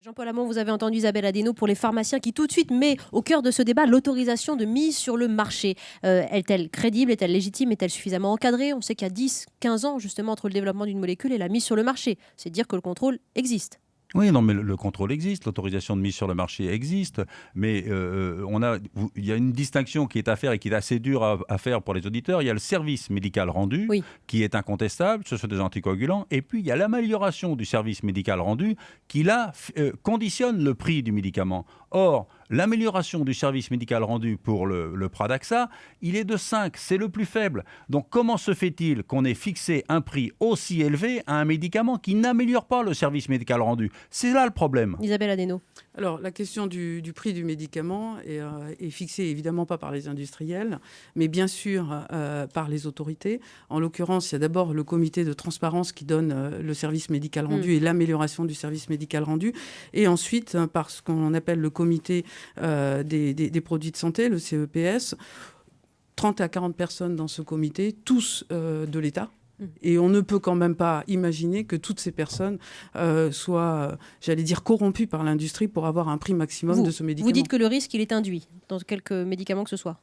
Jean-Paul Hamon, vous avez entendu Isabelle Adeno pour les pharmaciens qui tout de suite met au cœur de ce débat l'autorisation de mise sur le marché. Est-elle crédible, est-elle légitime, est-elle suffisamment encadrée? On sait qu'il y a 10, 15 ans justement entre le développement d'une molécule et la mise sur le marché. C'est dire que le contrôle existe. Oui, non, mais le contrôle existe, l'autorisation de mise sur le marché existe, mais il y a une distinction qui est à faire et qui est assez dure à faire pour les auditeurs. Il y a le service médical rendu, Oui. qui est incontestable, ce sont des anticoagulants, et puis il y a l'amélioration du service médical rendu qui, là, conditionne le prix du médicament. Or, l'amélioration du service médical rendu pour le Pradaxa, il est de 5, c'est le plus faible. Donc comment se fait-il qu'on ait fixé un prix aussi élevé à un médicament qui n'améliore pas le service médical rendu? C'est là le problème. Isabelle Adeno. Alors, la question du prix du médicament est fixée évidemment pas par les industriels, mais bien sûr par les autorités. En l'occurrence, il y a d'abord le comité de transparence qui donne le service médical rendu et l'amélioration du service médical rendu. Et ensuite, par ce qu'on appelle le comité des produits de santé, le CEPS, 30 à 40 personnes dans ce comité, tous de l'État. Et on ne peut quand même pas imaginer que toutes ces personnes soient, j'allais dire, corrompues par l'industrie pour avoir un prix maximum de ce médicament. Vous dites que le risque, il est induit dans quelques médicaments que ce soit.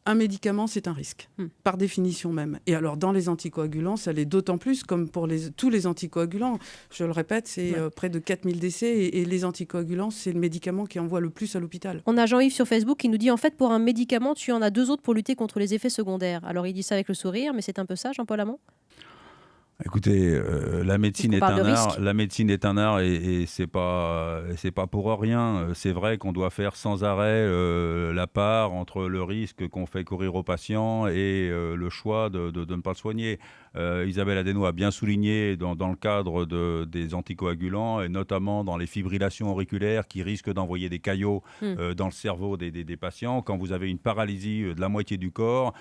Un médicament, c'est un risque, par définition même. Et alors, dans les anticoagulants, ça l'est d'autant plus, comme pour tous les anticoagulants. Je le répète, c'est près de 4000 décès. Et les anticoagulants, c'est le médicament qui envoie le plus à l'hôpital. On a Jean-Yves sur Facebook qui nous dit, en fait, pour un médicament, tu en as 2 autres pour lutter contre les effets secondaires. Alors, il dit ça avec le sourire, mais c'est un peu ça, Jean-Paul Hamon? Écoutez, la médecine est un art. risque. La médecine est un art et c'est pas pour rien. C'est vrai qu'on doit faire sans arrêt la part entre le risque qu'on fait courir aux patients et le choix de ne pas le soigner. Isabelle Adeno a bien souligné dans le cadre des anticoagulants et notamment dans les fibrillations auriculaires qui risquent d'envoyer des caillots dans le cerveau des patients. Quand vous avez une paralysie de la moitié du corps,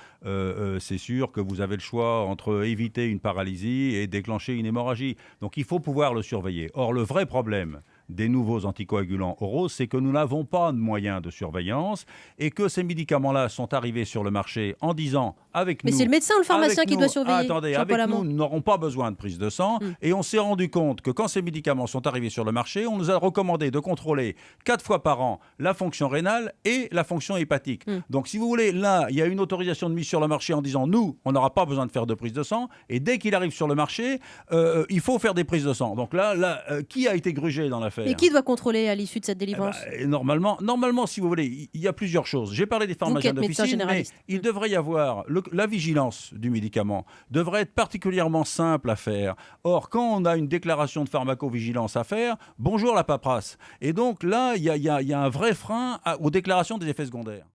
c'est sûr que vous avez le choix entre éviter une paralysie et déclencher une hémorragie. Donc il faut pouvoir le surveiller. Or, le vrai problème des nouveaux anticoagulants oraux, c'est que nous n'avons pas de moyens de surveillance et que ces médicaments-là sont arrivés sur le marché en disant avec nous... Mais c'est le médecin ou le pharmacien qui doit surveiller? Attendez, avec nous n'aurons pas besoin de prise de sang et on s'est rendu compte que quand ces médicaments sont arrivés sur le marché, on nous a recommandé de contrôler 4 fois par an la fonction rénale et la fonction hépatique. Donc si vous voulez, là, il y a une autorisation de mise sur le marché en disant nous, on n'aura pas besoin de faire de prise de sang et dès qu'il arrive sur le marché, il faut faire des prises de sang. Donc là qui a été grugé dans l'affaire? Et qui doit contrôler à l'issue de cette délivrance? Normalement, si vous voulez, il y a plusieurs choses. J'ai parlé des pharmaciens d'officine, mais il devrait y avoir la vigilance du médicament devrait être particulièrement simple à faire. Or, quand on a une déclaration de pharmacovigilance à faire, bonjour la paperasse. Et donc là, il y a un vrai frein aux déclarations des effets secondaires.